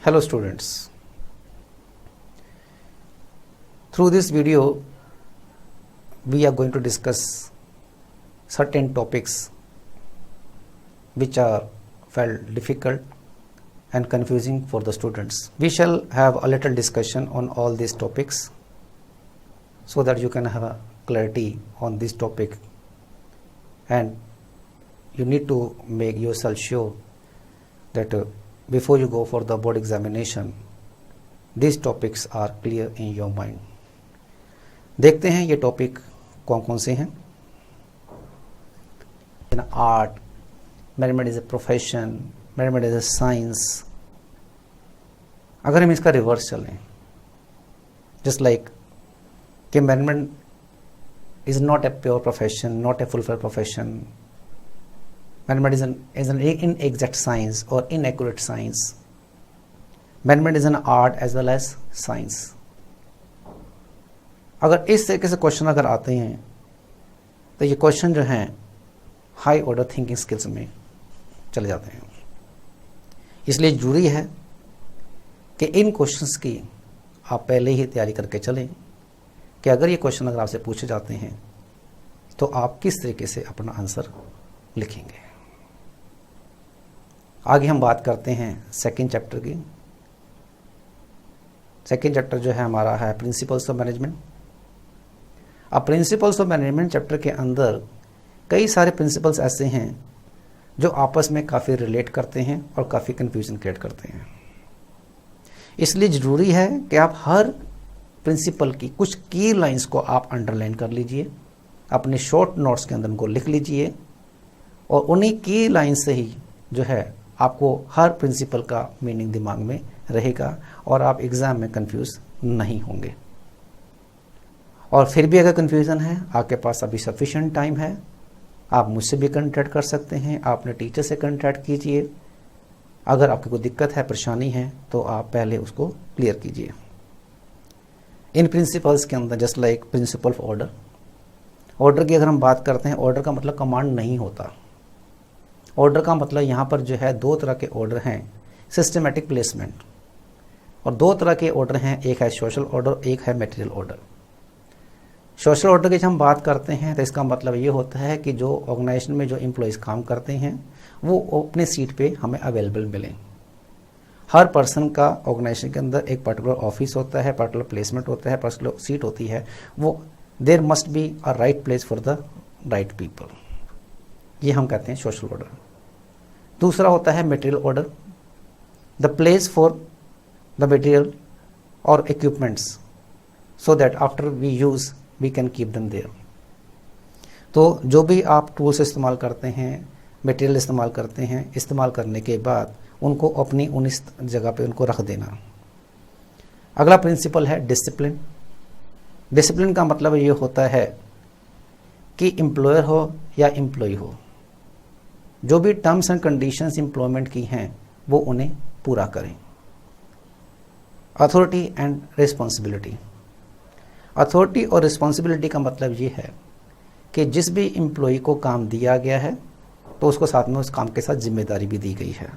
Hello students, through this video we are going to discuss certain topics which are felt difficult and confusing for the students. We shall have a little discussion on all these topics so that you can have a clarity on this topic, and you need to make yourself sure that before you go for the board examination these topics are clear in your mind. देखते हैं ये topic कौन कौन से हैं. In art, management is a profession, management is a science. अगर हम इसका रिवर्स चलें, just like कि management is not a pure profession, not a fulfilled profession. Management is an inexact science or inaccurate science. Management is an art as well as science. अगर इस तरीके से question अगर आते हैं तो ये क्वेश्चन जो हैं हाई ऑर्डर थिंकिंग स्किल्स में चले जाते हैं. इसलिए जरूरी है कि इन क्वेश्चंस की आप पहले ही तैयारी करके चलें कि अगर ये क्वेश्चन अगर आपसे पूछे जाते हैं तो आप किस तरीके से अपना आंसर लिखेंगे. आगे हम बात करते हैं सेकंड चैप्टर की. सेकंड चैप्टर जो है हमारा है प्रिंसिपल्स ऑफ मैनेजमेंट. अब प्रिंसिपल्स ऑफ मैनेजमेंट चैप्टर के अंदर कई सारे प्रिंसिपल्स ऐसे हैं जो आपस में काफ़ी रिलेट करते हैं और काफ़ी कंफ्यूजन क्रिएट करते हैं. इसलिए ज़रूरी है कि आप हर प्रिंसिपल की कुछ की लाइंस को आप अंडरलाइन कर लीजिए, अपने शॉर्ट नोट्स के अंदर उनको लिख लीजिए और उन्हीं की लाइन से ही जो है आपको हर प्रिंसिपल का मीनिंग दिमाग में रहेगा और आप एग्ज़ाम में कंफ्यूज नहीं होंगे. और फिर भी अगर कंफ्यूजन है, आपके पास अभी सफिशिएंट टाइम है, आप मुझसे भी कंटैक्ट कर सकते हैं, आप अपने टीचर से कंटैक्ट कीजिए. अगर आपकी कोई दिक्कत है, परेशानी है तो आप पहले उसको क्लियर कीजिए. इन प्रिंसिपल्स के अंदर just like principle of order. Order की अगर हम बात करते हैं, ऑर्डर का मतलब कमांड नहीं होता. ऑर्डर का मतलब यहाँ पर जो है दो तरह के ऑर्डर हैं, सिस्टमेटिक प्लेसमेंट, और दो तरह के ऑर्डर हैं, एक है सोशल ऑर्डर, एक है मटेरियल ऑर्डर. सोशल ऑर्डर की जब हम बात करते हैं तो इसका मतलब ये होता है कि जो ऑर्गेनाइजेशन में जो एम्प्लॉयज़ काम करते हैं वो अपने सीट पे हमें अवेलेबल मिलें. हर पर्सन का ऑर्गेनाइजेशन के अंदर एक पर्टिकुलर ऑफिस होता है, पर्टिकुलर प्लेसमेंट होता है, पर्टिकुलर सीट होती है. वो there must be a right place for the right people. ये हम कहते हैं सोशल ऑर्डर. दूसरा होता है material order, the place for the material और equipments so that after we use we can keep them there. तो जो भी आप टूल्स इस्तेमाल करते हैं, मटेरियल इस्तेमाल करते हैं, इस्तेमाल करने के बाद उनको अपनी उन इस जगह पे उनको रख देना. अगला प्रिंसिपल है डिसिप्लिन. डिसिप्लिन का मतलब ये होता है कि एम्प्लॉयर हो या एम्प्लॉय हो, जो भी टर्म्स एंड कंडीशंस एम्प्लॉयमेंट की हैं वो उन्हें पूरा करें. Authority and responsibility. अथॉरिटी और रिस्पॉन्सिबिलिटी का मतलब ये है कि जिस भी एम्प्लॉय को काम दिया गया है तो उसको साथ में उस काम के साथ जिम्मेदारी भी दी गई है.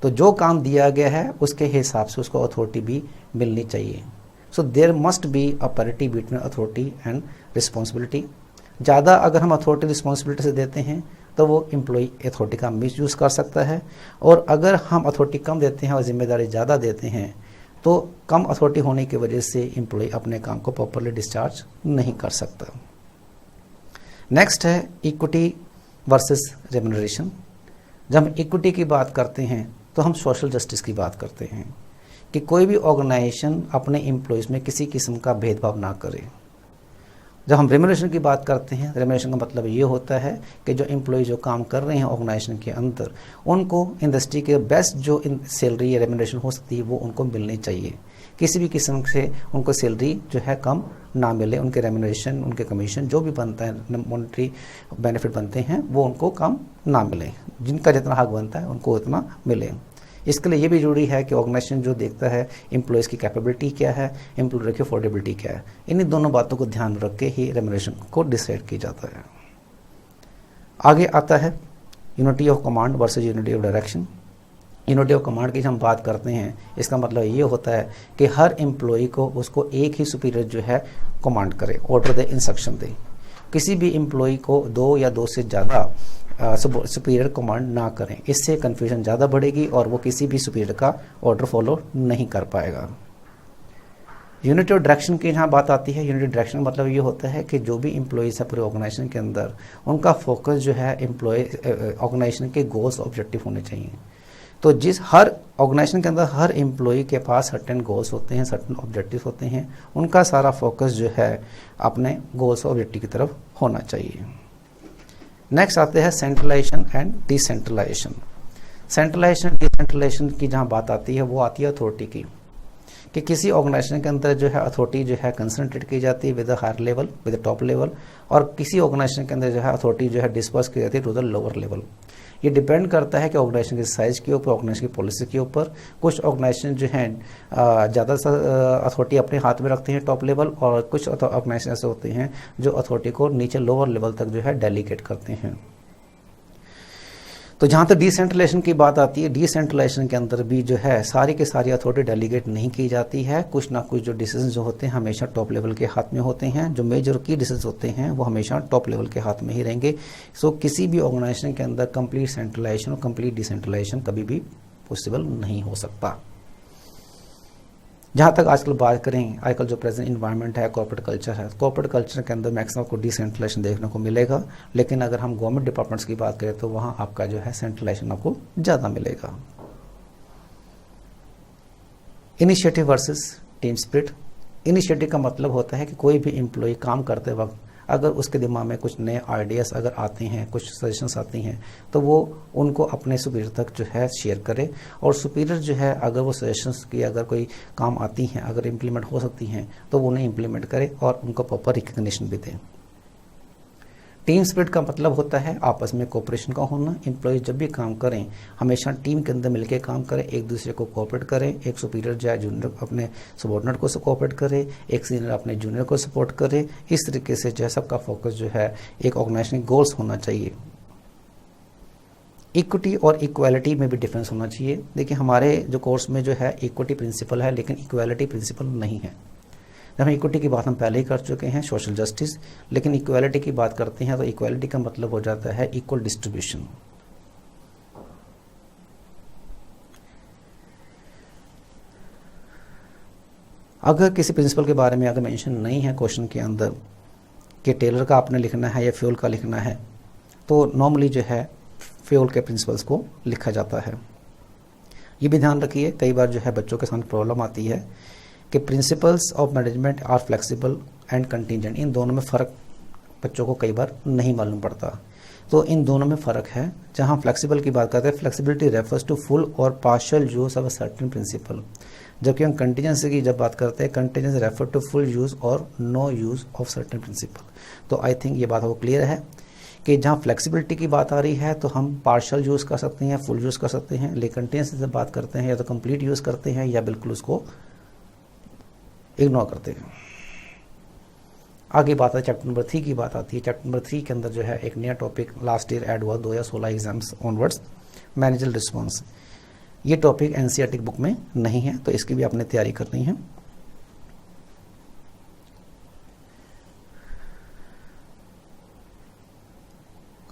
तो जो काम दिया गया है उसके हिसाब से उसको अथॉरिटी भी मिलनी चाहिए. So there must be a parity between authority and responsibility. ज़्यादा अगर हम अथॉरिटी रिस्पॉन्सिबिलिटी से देते हैं तो वो एम्प्लॉय अथॉरिटी का मिसयूज़ कर सकता है, और अगर हम अथॉरिटी कम देते हैं और जिम्मेदारी ज़्यादा देते हैं तो कम अथॉरिटी होने की वजह से एम्प्लॉय अपने काम को प्रॉपरली डिस्चार्ज नहीं कर सकता. नेक्स्ट है इक्विटी वर्सेस रेम्यूनरेशन. जब हम इक्विटी की बात करते हैं तो हम सोशल जस्टिस की बात करते हैं कि कोई भी ऑर्गेनाइजेशन अपने एम्प्लॉयज़ में किसी किस्म का भेदभाव ना करे. जब हम रेम्यूनरेशन की बात करते हैं, रेम्यूनरेशन का मतलब ये होता है कि जो एम्प्लॉय जो काम कर रहे हैं ऑर्गेनाइजेशन के अंदर, उनको इंडस्ट्री के बेस्ट जो सैलरी या रेम्यूनरेशन हो सकती है वो उनको मिलनी चाहिए. किसी भी किस्म से उनको सैलरी जो है कम ना मिले, उनके रेम्यूनरेशन, उनके कमीशन जो भी बनता है, मॉनेटरी बेनिफिट बनते हैं वो उनको कम ना मिले. जिनका जितना हक बनता है उनको उतना मिले. इसके लिए ये भी जरूरी है कि ऑर्गेनाइजेशन जो देखता है एम्प्लॉयज़ की कैपेबिलिटी क्या है, एम्प्लॉयर की अफोर्डेबिलिटी क्या है, इन्हीं दोनों बातों को ध्यान रख के ही रेम्यूनरेशन को डिसाइड किया जाता है. आगे आता है unity of command versus unity of direction. Unity of command की जब हम बात करते हैं, इसका मतलब ये होता है कि हर एम्प्लॉय को उसको एक ही सुपीरियर जो है कमांड करे, ऑर्डर दे, इंस्ट्रक्शन दे। किसी भी एम्प्लॉय को दो या दो से ज़्यादा सुपीरियर कमांड ना करें, इससे कन्फ्यूजन ज़्यादा बढ़ेगी और वो किसी भी सुपीरियर का ऑर्डर फॉलो नहीं कर पाएगा। यूनिटी ऑफ डायरेक्शन की यहाँ बात आती है। यूनिटी डायरेक्शन मतलब ये होता है कि जो भी एम्प्लॉयज़ है पूरे ऑर्गेनाइजेशन के अंदर, उनका फोकस जो है एम्प्लॉय ऑर्गेनाइजेशन के गोल्स ऑब्जेक्टिव होने चाहिए। तो जिस हर ऑर्गेनाइजेशन के अंदर हर एम्प्लॉय के पास सर्टेन गोल्स होते हैं, सर्टेन ऑब्जेक्टिव होते हैं, उनका सारा फोकस जो है अपने गोल्स ऑब्जेक्टिव की तरफ होना चाहिए। नेक्स्ट आते हैं centralisation and decentralisation. Centralisation decentralisation की जहाँ बात आती है वो आती है अथॉरिटी की, कि किसी ऑर्गेनाइजेशन के अंदर जो है अथॉरिटी जो है कंसंट्रेट की जाती है with the higher level, with the top level, और किसी ऑर्गेनाइजेशन के अंदर जो है अथॉरिटी जो है डिस्पर्स की जाती है टू द लोअर लेवल। ये डिपेंड करता है कि ऑर्गेनाइजेशन के साइज के ऊपर, ऑर्गेनाइजेशन की पॉलिसी के ऊपर। कुछ ऑर्गेनाइजेशन जो हैं ज़्यादा अथॉरिटी अपने हाथ में रखते हैं टॉप लेवल, और कुछ ऑर्गेनाइजेशन ऐसे होते हैं जो अथॉरिटी को नीचे लोअर लेवल तक जो है डेलीगेट करते हैं। तो जहाँ तक डिसेंट्रलाइजेशन की बात आती है, डिसेंट्रलाइजेशन के अंदर भी जो है सारी की सारी अथॉरिटी डेलीगेट नहीं की जाती है। कुछ ना कुछ जो डिसीजन जो होते हैं हमेशा टॉप लेवल के हाथ में होते हैं। जो मेजर की डिसीजन होते हैं वो हमेशा टॉप लेवल के हाथ में ही रहेंगे। सो किसी भी ऑर्गेनाइजेशन के अंदर कंप्लीट सेंट्रलाइजेशन और कंप्लीट डिसेंट्रलाइजेशन कभी भी पॉसिबल नहीं हो सकता। जहाँ तक आजकल बात करें, आजकल जो प्रेजेंट इन्वायरमेंट है, कॉर्पोरेट कल्चर है, कॉर्पोरेट कल्चर के अंदर मैक्सिमम को डिसेंट्रलाइजेशन देखने को मिलेगा। लेकिन अगर हम गवर्नमेंट डिपार्टमेंट्स की बात करें तो वहाँ आपका जो है सेंट्रलाइजेशन आपको ज़्यादा मिलेगा। Initiative versus team spirit. Initiative का मतलब होता है कि कोई भी एम्प्लॉय काम करते वक्त अगर उसके दिमाग में कुछ नए आइडियाज़ अगर आते हैं, कुछ सजेशंस आती हैं, तो वो उनको अपने सुपीरियर तक जो है शेयर करे, और सुपीरियर जो है अगर वो सजेशंस की अगर कोई काम आती हैं, अगर इम्प्लीमेंट हो सकती हैं, तो वो उन्हें इम्प्लीमेंट करे और उनको प्रॉपर रिकग्निशन भी दें। टीम स्पिरिट का मतलब होता है आपस में कोऑपरेशन का होना। एम्प्लॉय जब भी काम करें हमेशा टीम के अंदर मिलकर काम करें, एक दूसरे को कोऑपरेट करें। एक सुपीरियर जो है जूनियर अपने सबॉर्डिनेट को कोऑपरेट करे, एक सीनियर अपने जूनियर को सपोर्ट करे। इस तरीके से जो है सबका फोकस जो है एक ऑर्गेनाइजेशन गोल्स होना चाहिए। इक्विटी और इक्वालिटी में भी डिफरेंस होना चाहिए। देखिए हमारे जो कोर्स में जो है इक्विटी प्रिंसिपल है, लेकिन इक्वालिटी प्रिंसिपल नहीं है। जब हम इक्विटी की बात हम पहले ही कर चुके हैं, सोशल जस्टिस, लेकिन इक्वालिटी की बात करते हैं तो इक्वालिटी का मतलब हो जाता है इक्वल डिस्ट्रीब्यूशन। अगर किसी प्रिंसिपल के बारे में अगर मेंशन नहीं है क्वेश्चन के अंदर कि टेलर का आपने लिखना है या फ्यूल का लिखना है, तो नॉर्मली जो है फ्यूल के प्रिंसिपल्स को लिखा जाता है। ये भी ध्यान रखिए, कई बार जो है बच्चों के सामने प्रॉब्लम आती है कि principles of management are flexible and contingent. इन दोनों में फ़र्क बच्चों को कई बार नहीं मालूम पड़ता। तो इन दोनों में फ़र्क है। जहाँ फ्लेक्सिबल की बात करते हैं, फ्लेक्सिबिलिटी रेफर्स टू फुल और partial use of a certain principle, जबकि हम कंटीजेंसी की जब बात करते हैं, contingency refer to full use और no use of certain principle. तो आई थिंक ये बात आपको क्लियर है कि जहाँ फ्लेक्सिबिलिटी की बात आ रही है तो हम पार्शियल यूज़ कर सकते हैं, फुल यूज़ कर सकते हैं, लेकिन कंटीजेंसी से बात करते हैं या तो कंप्लीट यूज़ करते हैं या बिल्कुल उसको इग्नोर करते हैं। आगे बात है चैप्टर नंबर 3 की बात आती है। चैप्टर नंबर 3 के अंदर जो है एक नया टॉपिक लास्ट ईयर ऐड हुआ 2016 एग्जाम्स ऑनवर्ड्स, मैनेजरल रिस्पॉन्स। ये टॉपिक एनसीईआरटी बुक में नहीं है, तो इसकी भी आपने तैयारी करनी है।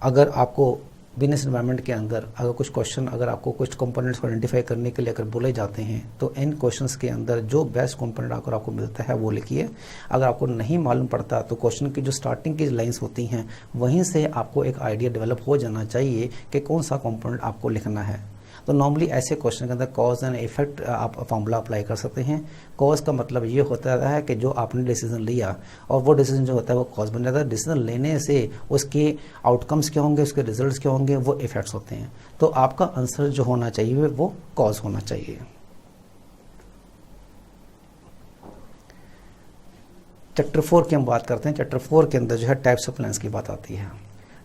अगर आपको बिजनेस एनवायरनमेंट के अंदर अगर कुछ क्वेश्चन, अगर आपको कुछ कंपोनेंट्स को आइडेंटिफाई करने के लिए अगर बोले जाते हैं, तो इन क्वेश्चंस के अंदर जो बेस्ट कंपोनेंट अगर आपको मिलता है वो लिखिए। अगर आपको नहीं मालूम पड़ता तो क्वेश्चन की जो स्टार्टिंग की लाइंस होती हैं वहीं से आपको एक आइडिया डेवलप हो जाना चाहिए कि कौन सा कंपोनेंट आपको लिखना है। तो नॉर्मली ऐसे क्वेश्चन के अंदर कॉज एंड इफेक्ट आप फॉर्मूला अप्लाई कर सकते हैं। कॉज का मतलब ये होता है कि जो आपने डिसीजन लिया और वो डिसीजन जो होता है वो कॉज बन जाता है। डिसीजन लेने से उसके आउटकम्स क्या होंगे, उसके रिजल्ट्स क्या होंगे, वो इफेक्ट्स होते हैं। तो आपका आंसर जो होना चाहिए वो कॉज होना चाहिए। चैप्टर 4 की हम बात करते हैं। चैप्टर 4 के अंदर जो है टाइप्स ऑफ प्लान्स की बात आती है।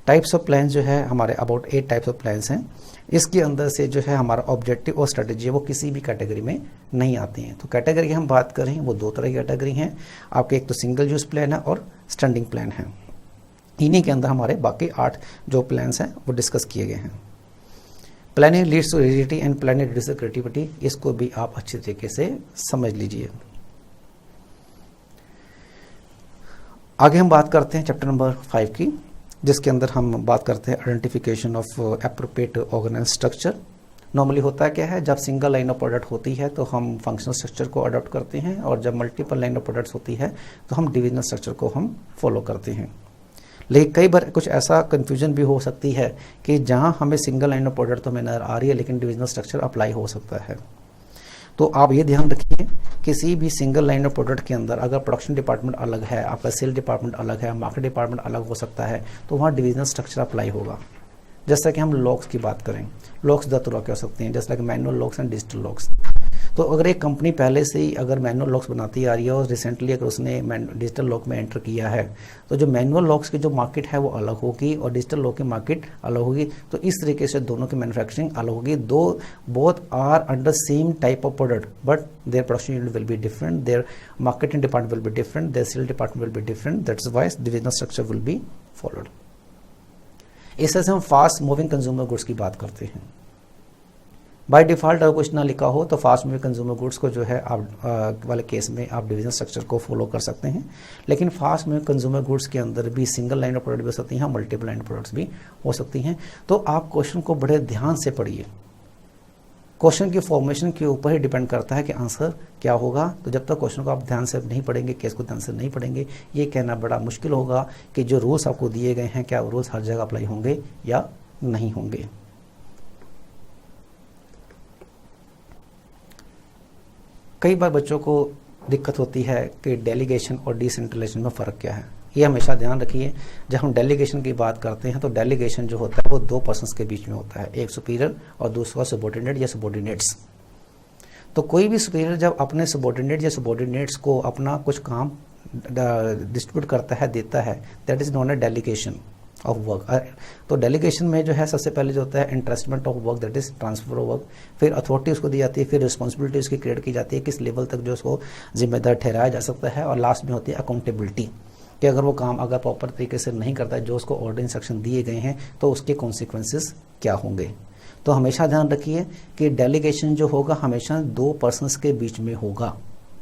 टाइप्स ऑफ प्लान जो है हमारे अबाउट 8 टाइप्स ऑफ प्लान्स हैं। इसके अंदर से जो है हमारा ऑब्जेक्टिव और स्ट्रेटेजी है वो किसी भी कैटेगरी में नहीं आती हैं। तो कैटेगरी की हम बात करें वो 2 तरह की कैटेगरी हैं आपके, एक तो सिंगल यूज प्लान है और स्टैंडिंग प्लान है। इन्हीं के अंदर हमारे बाकी 8 जो प्लान्स हैं वो डिस्कस किए गए हैं। Planning leads to rigidity and planning reduces creativity, इसको भी आप अच्छी तरीके से समझ लीजिए। आगे हम बात करते हैं चैप्टर नंबर 5 की, जिसके अंदर हम बात करते हैं identification of appropriate organise structure. Normally होता क्या है, जब सिंगल लाइन ऑफ प्रोडक्ट होती है तो हम फंक्शनल स्ट्रक्चर को अडॉप्ट करते हैं, और जब मल्टीपल लाइन ऑफ प्रोडक्ट्स होती है तो हम डिविजनल स्ट्रक्चर को हम फॉलो करते हैं। लेकिन कई बार कुछ ऐसा कन्फ्यूजन भी हो सकती है कि जहाँ हमें सिंगल लाइन ऑफ प्रोडक्ट तो हमें नजर आ रही है लेकिन डिविजनल स्ट्रक्चर अप्लाई हो सकता है। तो आप ये ध्यान रखिए, किसी भी सिंगल लाइन ऑफ प्रोडक्ट के अंदर अगर प्रोडक्शन डिपार्टमेंट अलग है, आपका सेल डिपार्टमेंट अलग है, मार्केट डिपार्टमेंट अलग हो सकता है, तो वहाँ डिविजनल स्ट्रक्चर अप्लाई होगा। जैसा कि हम लॉक्स की बात करें, लॉक्स दो तरह के हो सकते हैं, जैसा कि manual locks and digital locks. तो अगर एक कंपनी पहले से ही अगर मैनुअल लॉक्स बनाती आ रही है और रिसेंटली अगर उसने डिजिटल लॉक में एंटर किया है, तो जो मैनुअल लॉक्स की जो मार्केट है वो अलग होगी और डिजिटल लॉक की मार्केट अलग होगी। तो इस तरीके से दोनों की मैन्युफैक्चरिंग अलग होगी। दो both are under same type of product but their production unit will be different, their marketing department will be different, their sale department will be different, that's why divisional structure will be followed. इस तरह से हम fast moving consumer goods की बात करते हैं। By default अगर कुछ ना लिखा हो तो फास्ट मूविंग कंज्यूमर गुड्स को जो है आप वाले केस में आप डिविजनल स्ट्रक्चर को फॉलो कर सकते हैं। लेकिन फास्ट मूविंग कंज्यूमर गुड्स के अंदर भी सिंगल लाइन ऑफ प्रोडक्ट भी हो सकती हैं, मल्टीपल लाइन प्रोडक्ट्स भी हो सकती हैं। तो आप क्वेश्चन को बड़े ध्यान से पढ़िए। क्वेश्चन की फॉर्मेशन के ऊपर ही डिपेंड करता है कि आंसर क्या होगा। तो जब तक क्वेश्चन को आप ध्यान से नहीं पढ़ेंगे, केस को ध्यान से नहीं पढ़ेंगे, ये कहना बड़ा मुश्किल होगा कि जो रूल्स आपको दिए गए हैं क्या रूल्स हर जगह अप्लाई होंगे या नहीं होंगे। कई बार बच्चों को दिक्कत होती है कि डेलीगेशन और डिसेंट्रलाइजेशन में फ़र्क क्या है। ये हमेशा ध्यान रखिए, जब हम डेलीगेशन की बात करते हैं तो डेलीगेशन जो होता है वो दो पर्सन्स के बीच में होता है, एक सुपीरियर और दूसरा सबॉर्डिनेट या सबॉर्डिनेट्स। तो कोई भी सुपीरियर जब अपने सबॉर्डिनेट या सबॉर्डिनेट्स को अपना कुछ काम डिस्ट्रीब्यूट करता है, देता है, that is known a delegation of work. तो डेलीगेशन में जो है सबसे पहले जो होता है entrustment of work, that is transfer of work, फिर अथॉरिटी उसको दी जाती है, फिर रिस्पॉन्सिबिलिटी उसकी क्रिएट की जाती है किस लेवल तक जो उसको जिम्मेदार ठहराया जा सकता है, और लास्ट में होती है अकाउंटेबिलिटी कि अगर वो काम अगर प्रॉपर तरीके से नहीं करता है, जो उसको ऑर्डर इंस्ट्रक्शन दिए गए हैं, तो उसके कॉन्सिक्वेंसेस क्या होंगे। तो हमेशा ध्यान रखिए कि डेलीगेशन जो होगा हमेशा दो पर्सनस के बीच में होगा,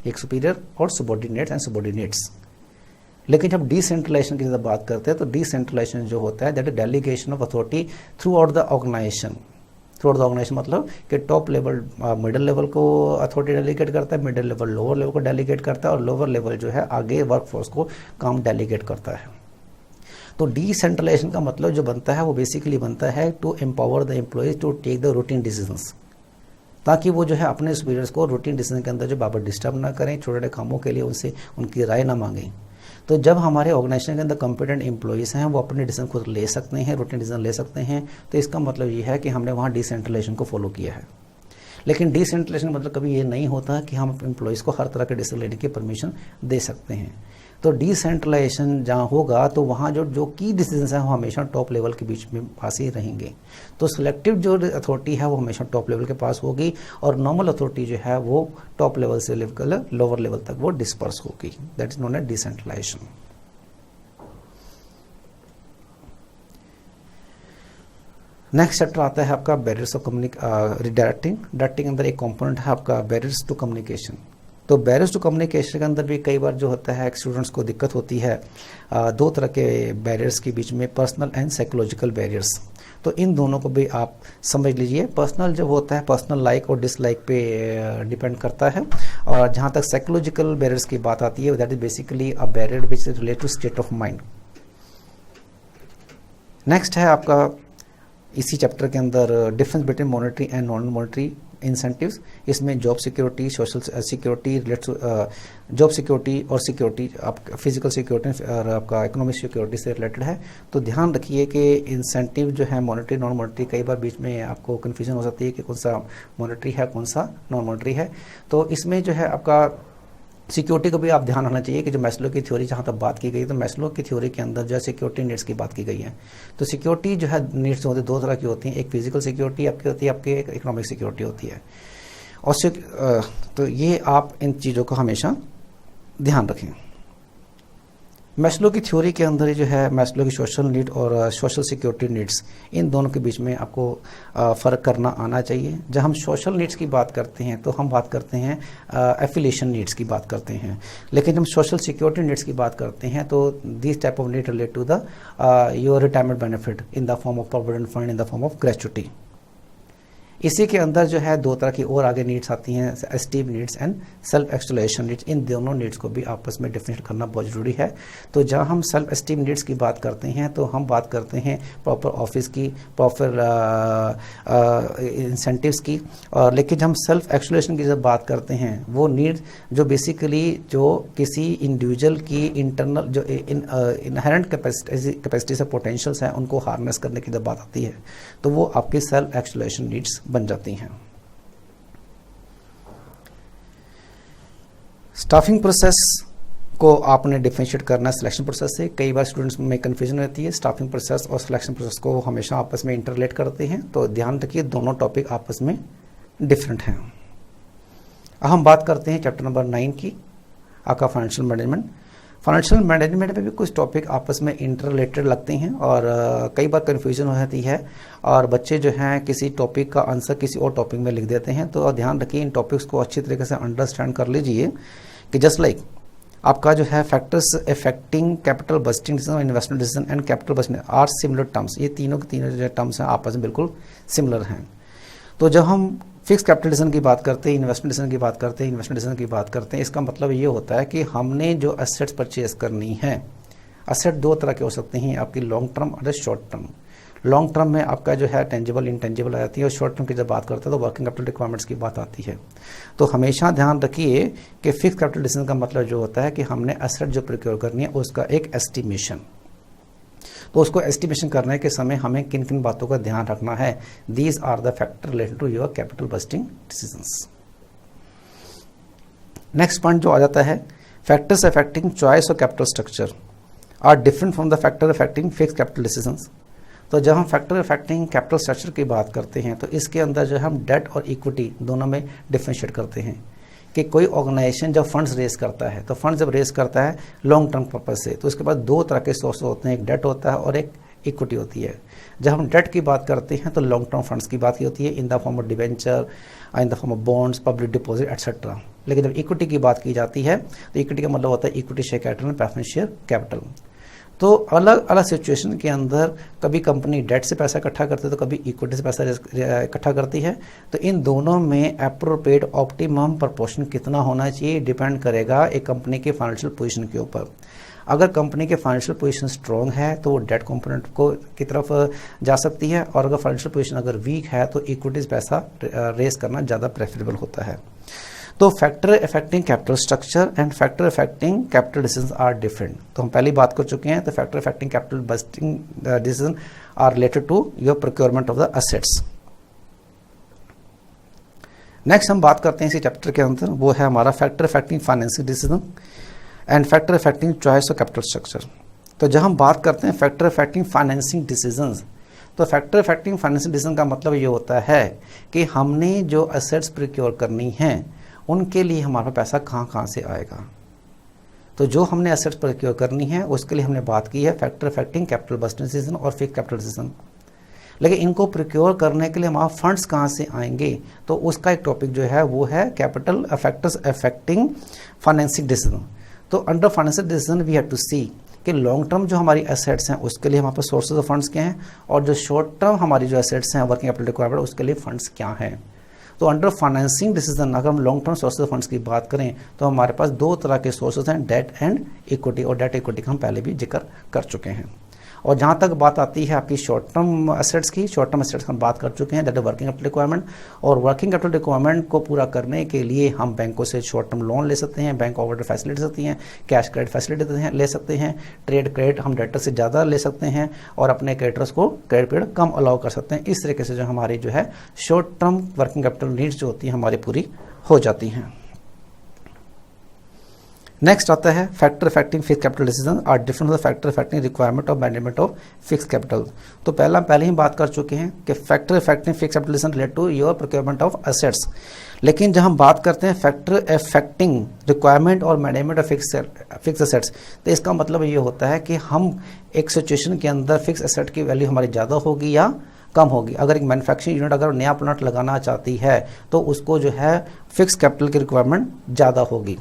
एक सुपीरियर और सबॉर्डिनेट्स एंड सबॉर्डिनेट्स। लेकिन जब डिसेंट्रलाइजेशन की बात करते हैं तो डिसेंट्रलाइजेशन जो होता है that is delegation of authority throughout the organisation. Throughout the organisation मतलब कि टॉप लेवल मिडिल लेवल को अथॉरिटी डेलीगेट करता है, मिडिल लेवल लोअर लेवल को डेलीगेट करता है, और लोअर लेवल जो है आगे वर्कफोर्स को काम डेलीगेट करता है। तो डिसेंट्रलाइजेशन का मतलब जो बनता है वो बेसिकली बनता है to empower the employees to take the routine decisions, ताकि वो जो है अपने सुपीरियर्स को रूटीन डिसीजन के अंदर जो बाबर डिस्टर्ब ना करें, छोटे छोटे कामों के लिए उनसे उनकी राय ना मांगें। तो जब हमारे ऑर्गेनाइजेशन के अंदर कॉम्पिटेंट एम्प्लॉयज़ हैं वो अपने डिसीजन खुद ले सकते हैं, रूटीन डिसीजन ले सकते हैं, तो इसका मतलब ये है कि हमने वहाँ डिसेंट्रलाइजेशन को फॉलो किया है। लेकिन डिसेंट्रलाइजेशन मतलब कभी ये नहीं होता कि हम एम्प्लॉयज़ को हर तरह के डिसीजन लेने की परमिशन दे सकते हैं। तो डिसेंट्रलाइजेशन जहाँ होगा तो वहाँ जो की डिसीजंस हैं वो हमेशा टॉप लेवल के बीच में पास ही रहेंगे। तो सिलेक्टिव जो अथॉरिटी है वो हमेशा टॉप लेवल के पास होगी, और नॉर्मल अथॉरिटी जो है वो टॉप लेवल से लेकर लोअर लेवल तक वो डिस्पर्स होगी, that is known as decentralisation. Next chapter आता है आपका बैरियर्स ऑफ डायरेक्टिंग। डायरेक्टिंग अंदर एक कंपोनेंट है आपका बैरियर्स टू कम्युनिकेशन। तो बैरियर्स टू कम्युनिकेशन के अंदर भी कई बार जो होता है स्टूडेंट्स को दिक्कत होती है दो तरह के बैरियर्स के बीच में, पर्सनल एंड साइकोलॉजिकल बैरियर्स। तो इन दोनों को भी आप समझ लीजिए। पर्सनल जो होता है पर्सनल लाइक और डिसलाइक पे डिपेंड करता है, और जहाँ तक साइकोलॉजिकल बैरियर्स की बात आती है that is basically a barrier which is related to state of mind. Next है आपका इसी चैप्टर के अंदर difference between monetary and non monetary incentives. इसमें job security, social security, job security और सिक्योरिटी आप फिजिकल सिक्योरिटी और आपका इकोनॉमिक सिक्योरिटी से रिलेटेड है। तो ध्यान रखिए कि इंसेंटिव जो है मॉनेटरी नॉन मॉनेटरी, कई बार बीच में आपको कन्फ्यूजन हो सकती है कि कौन सा मॉनेटरी है कौन सा नॉन मॉनेटरी है। तो इसमें जो है आपका सिक्योरिटी को भी आप ध्यान रखना चाहिए कि जो मैस्लो की थ्योरी जहाँ तक बात की गई, तो मैस्लो की थ्योरी के अंदर जो है सिक्योरिटी नीड्स की बात की गई है। तो सिक्योरिटी जो है नीड्स होती है दो तरह की होती हैं, एक फिजिकल सिक्योरिटी आपकी होती है, आपकी एक इकोनॉमिक सिक्योरिटी होती है। और तो ये आप इन चीज़ों को हमेशा ध्यान रखें। मैस्लो की थ्योरी के अंदर ही जो है मैस्लो की सोशल नीड और सोशल सिक्योरिटी नीड्स, इन दोनों के बीच में आपको फ़र्क करना आना चाहिए। जब हम सोशल नीड्स की बात करते हैं तो हम बात करते हैं एफिलिएशन नीड्स की बात करते हैं, लेकिन हम सोशल सिक्योरिटी नीड्स की बात करते हैं तो this type of need relate to the your retirement benefit in the form of provident fund, in the form of gratuity. इसी के अंदर जो है दो तरह की और आगे नीड्स आती हैं, esteem needs and self exploration needs. इन दोनों नीड्स को भी आपस में डिफरेंशिएट करना बहुत ज़रूरी है। तो जहाँ हम सेल्फ एस्टीम नीड्स की बात करते हैं तो हम बात करते हैं प्रॉपर ऑफिस की, प्रॉपर इंसेंटिव्स की, और लेकिन जब हम सेल्फ एक्सप्लोरेशन की जब बात करते हैं वो नीड जो बेसिकली जो किसी इंडिविजुअल की इंटरनल जो इनहेरेंट कैपेसिटी से पोटेंशियल्स हैं उनको हार्नेस करने की जब बात आती है तो वो आपकी सेल्फ एक्सप्लोरेशन नीड्स बन जाती हैं। स्टाफिंग प्रोसेस को आपने डिफरेंशिएट करना है सिलेक्शन प्रोसेस से। कई बार स्टूडेंट्स में कन्फ्यूजन रहती है, स्टाफिंग प्रोसेस और सिलेक्शन प्रोसेस को हमेशा आपस में इंटरलेट करते हैं, तो ध्यान रखिए दोनों टॉपिक आपस में डिफरेंट हैं। अब हम बात करते हैं चैप्टर नंबर 9 की, आपका फाइनेंशियल मैनेजमेंट। फाइनेंशियल मैनेजमेंट में भी कुछ टॉपिक आपस में इंटरलेटेड लगते हैं और कई बार कन्फ्यूजन हो जाती है और बच्चे जो हैं किसी टॉपिक का आंसर किसी और टॉपिक में लिख देते हैं। तो ध्यान रखिए इन टॉपिक्स को अच्छी तरीके से अंडरस्टैंड कर लीजिए कि जस्ट लाइक आपका जो है factors affecting capital budgeting decision, investment decision and capital budgeting are similar terms. ये तीनों के तीनों जो टर्म्स हैं आपस में बिल्कुल सिमिलर हैं। तो जब हम फिक्स कैपिटल डिसीजन की बात करते हैं, इन्वेस्टमेंट डिसीजन की बात करते हैं, इन्वेस्टमेंट डिसीजन की बात करते हैं, इसका मतलब ये होता है कि हमने जो एसेट्स परचेज करनी है, एसेट दो तरह के हो सकते हैं आपकी, लॉन्ग टर्म और शॉर्ट टर्म। लॉन्ग टर्म में आपका जो है टेंजिबल इंटेंजिबल आ जाती है और शॉर्ट टर्म की जब बात करते हैं तो वर्किंग कैपिटल रिक्वायरमेंट्स की बात आती है। तो हमेशा ध्यान रखिए कि फिक्स कैपिटल डिसीजन का मतलब जो होता है कि हमने एसेट जो प्रोक्योर करनी है उसका एक एस्टिमेशन, तो उसको एस्टिमेशन करने के समय हमें किन किन बातों का ध्यान रखना है, these are the factor related to your capital budgeting decisions. Next point जो आ जाता है, फैक्टर्स अफेक्टिंग चॉइस और capital structure are different from the factor affecting fix capital decisions. तो जब हम फैक्टर अफेक्टिंग कैपिटल स्ट्रक्चर की बात करते हैं तो इसके अंदर जो हम डेट और इक्विटी दोनों में डिफरेंशिएट करते हैं कि कोई ऑर्गेनाइजेशन जब फंड्स रेज करता है तो फंड्स जब रेज करता है लॉन्ग टर्म पर्पज से, तो उसके बाद दो तरह के सोर्स होते हैं, एक डेट होता है और एक इक्विटी होती है। जब हम डेट की बात करते हैं तो लॉन्ग टर्म फंड्स की बात की होती है इन the form of debenture, in the form of bonds, public deposit etcetera. लेकिन जब इक्विटी की बात की जाती है तो इक्विटी का मतलब होता है equity share capital and preference share capital. तो अलग अलग सिचुएशन के अंदर कभी कंपनी डेट से पैसा इकट्ठा करती है तो कभी इक्विटी से पैसा इकट्ठा करती है। तो इन दोनों में एप्रोप्रिएट ऑप्टिमम प्रोपोर्शन कितना होना चाहिए डिपेंड करेगा एक कंपनी के फाइनेंशियल पोजीशन के ऊपर। अगर कंपनी के फाइनेंशियल पोजीशन स्ट्रॉन्ग है तो वो डेट कंपोनेंट को की तरफ जा सकती है, और अगर फाइनेंशियल पोजीशन अगर वीक है तो इक्विटीज पैसा रेस करना ज़्यादा प्रेफरेबल होता है। तो factor affecting capital structure and factor affecting capital decisions are different. तो हम पहली बात कर चुके हैं। तो factor affecting capital budgeting decision are related to your procurement of the assets. Next हम बात करते हैं इसी चैप्टर के अंदर, वो है हमारा factor affecting financing decision and factor affecting choice of capital structure. तो जब हम बात करते हैं फैक्टर अफेक्टिंग फाइनेंसिंग डिसीजंस, तो फैक्टर अफेक्टिंग फाइनेंसिंग डिसीजन का मतलब ये होता है कि हमने जो एसेट्स प्रोक्योर करनी हैं उनके लिए हमारा पैसा कहाँ कहाँ से आएगा। तो जो हमने एसेट्स प्रोक्योर करनी है उसके लिए हमने बात की है factor affecting capital budgeting decision और फिक्स कैपिटल डिसीजन। लेकिन इनको प्रोक्योर करने के लिए हमारा फंड्स कहाँ से आएंगे, तो उसका एक टॉपिक जो है वो है capital factors affecting financing decision. तो under financial decision we have to see कि लॉन्ग टर्म जो हमारी एसेट्स हैं उसके लिए हमारे पास सोर्सेज ऑफ फंड्स क्या हैं, और जो शॉर्ट टर्म हमारी जो एसेट्स हैं वर्किंग कैपिटल रिक्वायरमेंट उसके लिए फंड्स क्या हैं। तो अंडर फाइनेंसिंग डिसीजन अगर हम long term sources of funds की बात करें तो हमारे पास दो तरह के सोर्सेज हैं, डेट एंड इक्विटी, और डेट इक्विटी का हम पहले भी जिक्र कर चुके हैं। और जहाँ तक बात आती है आपकी शॉर्ट टर्म एसेट्स की, शॉर्ट टर्म एसेट्स हम बात कर चुके हैं, that is working capital requirement. और वर्किंग कैपिटल रिक्वायरमेंट को पूरा करने के लिए हम बैंकों से शॉर्ट टर्म लोन ले सकते हैं, बैंक ओवरड्राफ्ट फैसिलिटी सकती हैं, कैश क्रेडिट फैसिलिटी ले सकते हैं, ट्रेड क्रेडिट हम डेटर से ज़्यादा ले सकते हैं और अपने क्रेडिटर्स को क्रेडिट पीरियड कम अलाउ कर सकते हैं। इस तरीके से जो हमारी जो है short term working capital needs जो होती हैं हमारी पूरी हो जाती हैं। नेक्स्ट आता है factor affecting fix capital decision are different from the factor affecting requirement of management of fix capital. तो पहले ही बात कर चुके हैं कि factor affecting fix capital decision relate to your procurement of assets, लेकिन जब हम बात करते हैं फैक्टर अफेक्टिंग रिक्वायरमेंट और मैनेजमेंट ऑफ फिक्स एसेट्स, तो इसका मतलब ये होता है कि हम एक सिचुएशन के अंदर फिक्स एसेट की वैल्यू हमारी ज़्यादा होगी या कम होगी। अगर एक मैन्युफैक्चरिंग यूनिट अगर नया प्लांट लगाना चाहती है तो उसको जो है फिक्स कैपिटल की रिक्वायरमेंट ज़्यादा होगी।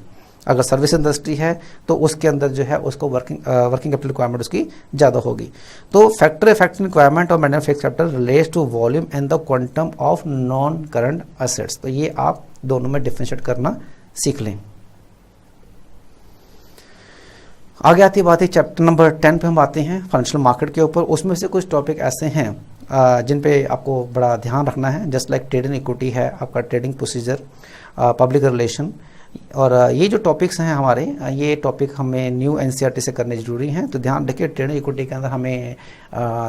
अगर सर्विस इंडस्ट्री है तो उसके अंदर जो है उसको वर्किंग कैपिटल रिक्वायरमेंट उसकी ज़्यादा होगी। तो फैक्टर इफेक्टिव रिक्वायरमेंट और management fix capital relates to volume and the quantum of non current assets. तो ये आप दोनों में डिफरेंशिएट करना सीख लें। आगे आती बात है चैप्टर नंबर 10 पे हम आते हैं फाइनेंशियल मार्केट के ऊपर। उसमें से कुछ टॉपिक ऐसे हैं जिन पे आपको बड़ा ध्यान रखना है, जस्ट लाइक ट्रेडिंग इक्विटी है, आपका ट्रेडिंग प्रोसीजर, पब्लिक रिलेशन, और ये जो टॉपिक्स हैं हमारे, ये टॉपिक हमें न्यू एनसीईआरटी से करने जरूरी हैं। तो ध्यान रखिए ट्रेडिंग इक्विटी के अंदर हमें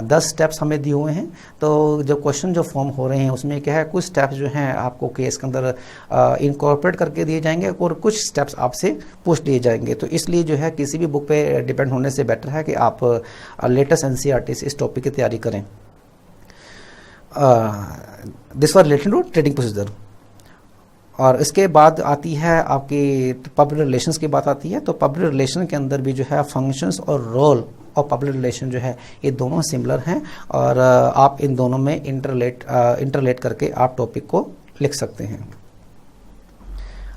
10 स्टेप्स हमें दिए हुए हैं। तो जो क्वेश्चन जो फॉर्म हो रहे हैं उसमें क्या है, कुछ स्टेप्स जो हैं आपको केस के अंदर इनकॉर्पोरेट करके दिए जाएंगे और कुछ स्टेप्स आपसे पूछ लिए जाएंगे। तो इसलिए जो है किसी भी बुक पे डिपेंड होने से बेटर है कि आप लेटेस्ट एनसीईआरटी से इस टॉपिक की तैयारी करें। This was related to trading procedure. और इसके बाद आती है आपकी पब्लिक रिलेशंस की बात आती है। तो पब्लिक रिलेशन के अंदर भी जो है फंक्शंस और रोल और पब्लिक रिलेशन जो है ये दोनों सिमिलर हैं, और आप इन दोनों में इंटरलेट करके आप टॉपिक को लिख सकते हैं।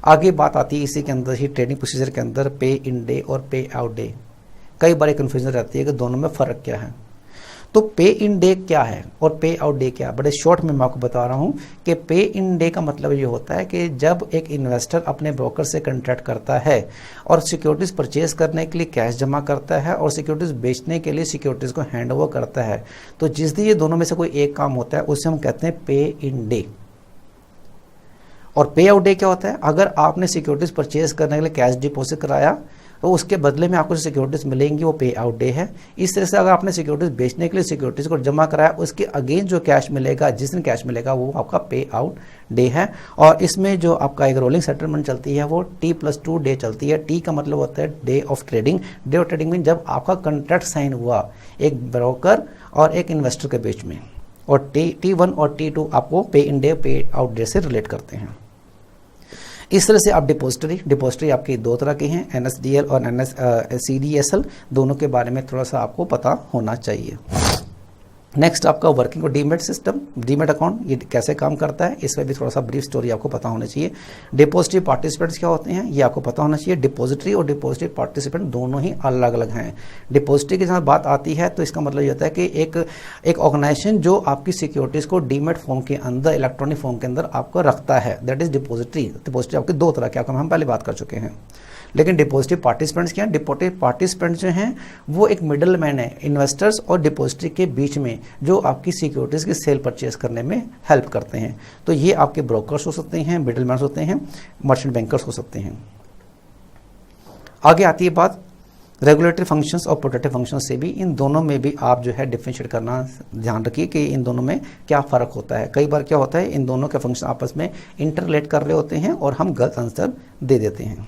आगे बात आती है इसी के अंदर ही ट्रेडिंग प्रोसीजर के अंदर पे इन डे और पे आउट डे। कई बार कन्फ्यूजन रहती है कि दोनों में फ़र्क क्या है। तो पे इन डे क्या है और पे आउट डे क्या है, बड़े शॉर्ट में मैं आपको बता रहा हूं कि पे इन डे का मतलब ये होता है कि जब एक इन्वेस्टर अपने ब्रोकर से कॉन्ट्रैक्ट करता है और सिक्योरिटीज़ परचेज करने के लिए कैश जमा करता है और सिक्योरिटीज़ बेचने के लिए सिक्योरिटीज़ को हैंड ओवर करता है, तो जिस दिन ये दोनों में से कोई एक काम होता है उसे हम कहते हैं पे इन डे। और पे आउट डे क्या होता है, अगर आपने सिक्योरिटीज़ परचेज करने के लिए कैश डिपॉजिट कराया तो उसके बदले में आपको जो सिक्योरिटीज़ मिलेंगी वो पे आउट डे है। इस तरह से अगर आपने सिक्योरिटीज़ बेचने के लिए सिक्योरिटीज़ को जमा कराया, उसके अगेंस्ट जो कैश मिलेगा, जिस दिन कैश मिलेगा वो आपका पे आउट डे है। और इसमें जो आपका एक रोलिंग सेटलमेंट चलती है वो T+2 डे चलती है। टी का मतलब होता है day of trading. Day of trading में जब आपका कॉन्ट्रैक्ट साइन हुआ एक ब्रोकर और एक इन्वेस्टर के बीच में, और T1 और T2 आपको पे इन डे पे आउट डे से रिलेट करते हैं। इस तरह से आप डिपॉजिटरी आपकी दो तरह की हैं, NSDL और CDSL, दोनों के बारे में थोड़ा सा आपको पता होना चाहिए। नेक्स्ट आपका वर्किंग और डीमेट सिस्टम, डीमेट अकाउंट ये कैसे काम करता है, इसमें भी थोड़ा सा ब्रीफ स्टोरी आपको पता होना चाहिए। डिपॉजिटरी पार्टिसिपेंट्स क्या होते हैं ये आपको पता होना चाहिए। डिपॉजिटरी और डिपॉजिटरी पार्टिसिपेंट दोनों ही अलग अलग हैं। डिपॉजिटरी के साथ बात आती है तो इसका मतलब ये होता है कि एक ऑर्गेनाइजेशन जो आपकी सिक्योरिटीज़ को डीमेट फॉर्म के अंदर, इलेक्ट्रॉनिक फॉर्म के अंदर आपको रखता है, दैट इज डिपॉजिटरी। डिपॉजिटरी आपके दो तरह के, आपको हम पहले बात कर चुके हैं। लेकिन डिपॉजिटरी पार्टिसिपेंट्स क्या हैं, डिपॉजिटरी पार्टिसिपेंट्स जो हैं वो एक मिडल मैन है इन्वेस्टर्स और डिपॉजिटरी के बीच में, जो आपकी सिक्योरिटीज़ की सेल परचेज करने में हेल्प करते हैं। तो ये आपके ब्रोकर्स हो सकते हैं, मिडल मैन होते हैं, मर्चेंट बैंकर्स हो सकते हैं। आगे आती है बात रेगुलेटरी फंक्शंस और प्रोटेक्टिव फंक्शंस से भी, इन दोनों में भी आप जो है डिफरेंशिएट करना ध्यान रखिए कि इन दोनों में क्या फ़र्क होता है। कई बार क्या होता है इन दोनों के फंक्शन आपस में इंटरलेट कर रहे होते हैं और हम गलत आंसर दे देते हैं।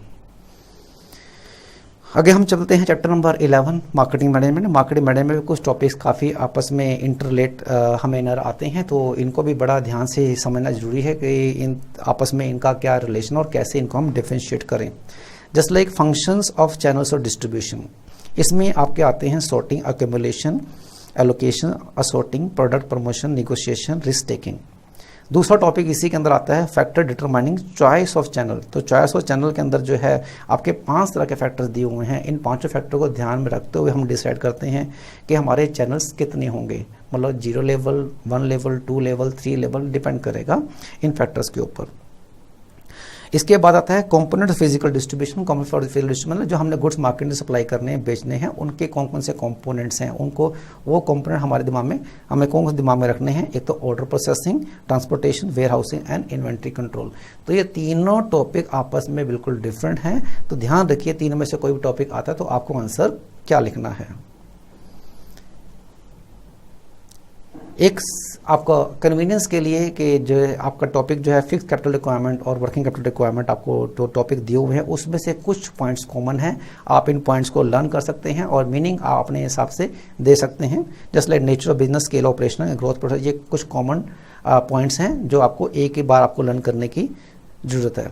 आगे हम चलते हैं chapter number 11 marketing management. Marketing management में कुछ टॉपिक्स काफ़ी आपस में इंटरलेट हमें नजर आते हैं, तो इनको भी बड़ा ध्यान से समझना जरूरी है कि इन आपस में इनका क्या रिलेशन और कैसे इनको हम डिफरेंशिएट करें। Just like functions of channels और डिस्ट्रीब्यूशन, इसमें आपके आते हैं sorting, accumulation, allocation, assorting, product promotion, negotiation, risk taking. दूसरा टॉपिक इसी के अंदर आता है factor determining choice of channel. तो चॉइस ऑफ चैनल के अंदर जो है आपके 5 तरह के फैक्टर्स दिए हुए हैं। इन 5 फैक्टर को ध्यान में रखते हुए हम डिसाइड करते हैं कि हमारे चैनल्स कितने होंगे, मतलब 0 level, 1 level, 2 level, 3 level, depend करेगा इन फैक्टर्स के ऊपर। इसके बाद आता है component physical distribution. Component physical distribution जो हमने गुड्स मार्केट में सप्लाई करने हैं, बेचने हैं, उनके कौन कौन से कंपोनेंट्स हैं, उनको वो कंपोनेंट हमारे दिमाग में, हमें कौन कौन से दिमाग में रखने हैं। एक तो order processing, transportation, warehousing and inventory control. तो ये तीनों टॉपिक आपस में बिल्कुल डिफरेंट हैं, तो ध्यान रखिए तीनों में से कोई भी टॉपिक आता है तो आपको आंसर क्या लिखना है। एक आपका कन्वीनियंस के लिए कि जो है आपका टॉपिक जो है फिक्स कैपिटल रिक्वायरमेंट और वर्किंग कैपिटल रिक्वायरमेंट आपको जो टॉपिक दिए हुए हैं उसमें से कुछ पॉइंट्स कॉमन हैं, आप इन पॉइंट्स को लर्न कर सकते हैं और मीनिंग आप अपने हिसाब से दे सकते हैं। Just like nature of business, scale operation, growth process, ये कुछ कॉमन पॉइंट्स हैं जो आपको एक ही बार आपको लर्न करने की ज़रूरत है।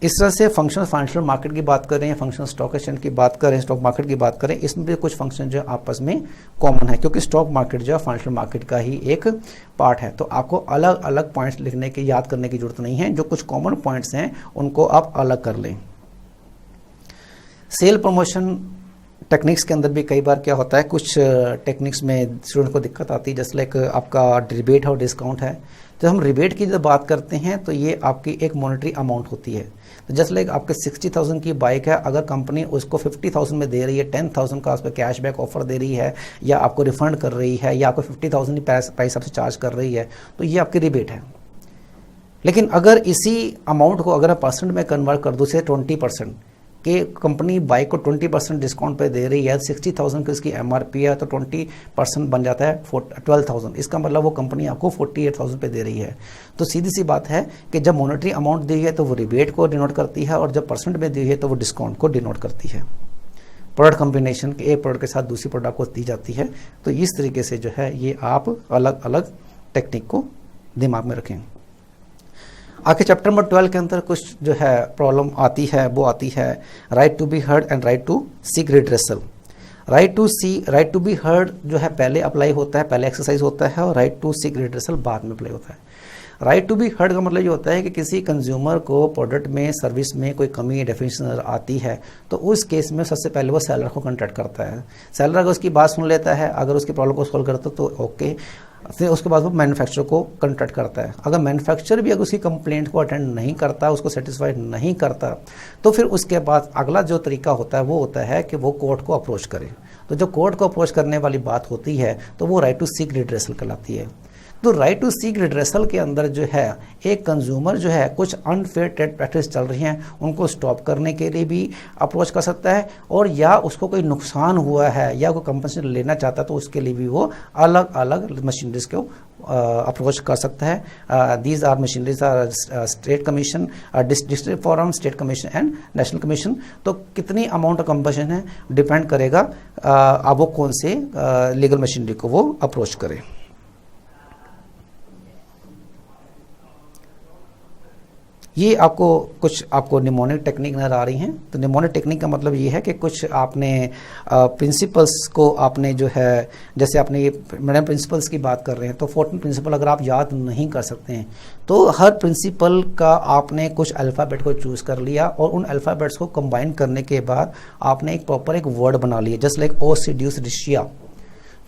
इस तरह से फंक्शनल फाइनेंशियल मार्केट की बात करें या फंक्शनल स्टॉक एक्सचेंज की बात करें, स्टॉक मार्केट की बात करें, इसमें भी कुछ फंक्शन जो आपस में कॉमन है, क्योंकि स्टॉक मार्केट जो है फाइनेंशियल मार्केट का ही एक पार्ट है। तो आपको अलग अलग पॉइंट्स लिखने की, याद करने की जरूरत नहीं है, जो कुछ कॉमन पॉइंट्स हैं उनको आप अलग कर लें। सेल प्रमोशन टेक्निक्स के अंदर भी कई बार क्या होता है, कुछ टेक्निक्स में स्टूडेंट को दिक्कत आती है, जैसे लाइक आपका रिबेट और डिस्काउंट है। तो हम रिबेट की जब बात करते हैं तो ये आपकी एक मॉनेटरी अमाउंट होती है। तो जस्ट लाइक आपके 60,000 की बाइक है, अगर कंपनी उसको 50,000 में दे रही है, 10,000 का उस पर कैशबैक ऑफर दे रही है, या आपको रिफंड कर रही है, या आपको 50,000 प्राइस आपसे चार्ज कर रही है, तो ये आपकी रिबेट है। लेकिन अगर इसी अमाउंट को अगर आप परसेंट में कन्वर्ट कर दूँ, से 20% कि कंपनी बाइक को 20% डिस्काउंट पे दे रही है, 60,000 की इसकी MRP है, तो 20% बन जाता है 12,000। इसका मतलब वो कंपनी आपको 48,000 पे दे रही है। तो सीधी सी बात है कि जब मॉनेटरी अमाउंट दी है तो वो रिबेट को डिनोट करती है, और जब परसेंट में दी है तो वो डिस्काउंट को डिनोट करती है। प्रोडक्ट कॉम्बिनेशन के एक प्रोडक्ट के साथ दूसरी प्रोडक्ट को दी जाती है। तो इस तरीके से जो है ये आप अलग अलग टेक्निक को दिमाग में रखें। आगे चैप्टर नंबर 12 के अंदर कुछ जो है प्रॉब्लम आती है, वो आती है right to be heard and right to seek redressal. Right to be heard जो है पहले अप्लाई होता है, पहले एक्सरसाइज होता है, और राइट टू सीक रिड्रेसल बाद में अप्लाई होता है। राइट टू बी हर्ड का मतलब ये होता है कि किसी कंज्यूमर को प्रोडक्ट में, सर्विस में कोई कमी, डेफिनेशन नजर आती है, तो उस केस में सबसे पहले वो सेलर को कॉन्टैक्ट करता है। सेलर अगर उसकी बात सुन लेता है, अगर उसकी प्रॉब्लम को सॉल्व करता तो ओके, फिर उसके बाद वो मैन्युफैक्चरर को कॉन्टैक्ट करता है। अगर मैन्युफैक्चरर भी अगर उसकी कंप्लेंट को अटेंड नहीं करता, उसको सेटिस्फाइड नहीं करता, तो फिर उसके बाद अगला जो तरीका होता है वो होता है कि वो कोर्ट को अप्रोच करे। तो जो कोर्ट को अप्रोच करने वाली बात होती है तो वो राइट टू सीक रिड्रेसल कहलाती है। तो राइट टू सीक रिड्रेसल के अंदर जो है एक कंज्यूमर जो है कुछ अनफेयर ट्रेड प्रैक्टिस चल रही हैं उनको स्टॉप करने के लिए भी अप्रोच कर सकता है, और या उसको कोई नुकसान हुआ है या कोई कंपनसेशन लेना चाहता है तो उसके लिए भी वो अलग अलग मशीनरीज को अप्रोच कर सकता है। These are machineries are state commission, district forum, state commission and national commission. तो कितनी अमाउंट ऑफ कंपनसेशन है डिपेंड करेगा अब वो कौन से लीगल मशीनरी को वो अप्रोच करे। ये आपको निमोनिक टेक्निक नजर आ रही हैं। तो निमोनिक टेक्निक का मतलब ये है कि कुछ आपने प्रिंसिपल्स को आपने जो है, जैसे आपने ये मैडम प्रिंसिपल्स की बात कर रहे हैं, तो 14 प्रिंसिपल अगर आप याद नहीं कर सकते हैं तो हर प्रिंसिपल का आपने कुछ अल्फ़ाबेट को चूज़ कर लिया, और उन अल्फ़ाबेट्स को कंबाइन करने के बाद आपने एक प्रॉपर एक वर्ड बना लिया, just like oh seduce Russia.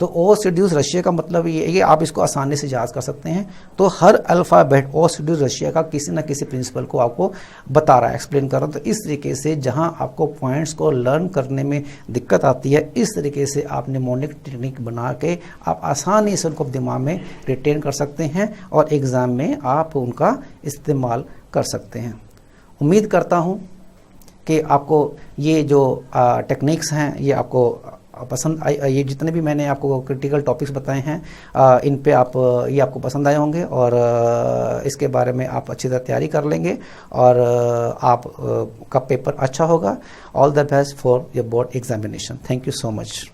तो ओ सीड्यूस रशिया का मतलब ये है कि आप इसको आसानी से याद कर सकते हैं। तो हर अल्फ़ाबेट ओ सीड्यूस रशिया का किसी न किसी प्रिंसिपल को आपको बता रहा है, एक्सप्लेन कर रहा है। तो इस तरीके से जहां आपको पॉइंट्स को लर्न करने में दिक्कत आती है, इस तरीके से आप निमोनिक टेक्निक बना के आप आसानी से उनको दिमाग में रिटेन कर सकते हैं और एग्ज़ाम में आप उनका इस्तेमाल कर सकते हैं। उम्मीद करता हूँ कि आपको ये जो टेक्निक्स हैं ये आपको पसंद आई। ये जितने भी मैंने आपको क्रिटिकल टॉपिक्स बताए हैं इन पे ये आपको पसंद आए होंगे, और इसके बारे में आप अच्छी तरह तैयारी कर लेंगे और आप का पेपर अच्छा होगा। All the best for your board examination. Thank you so much.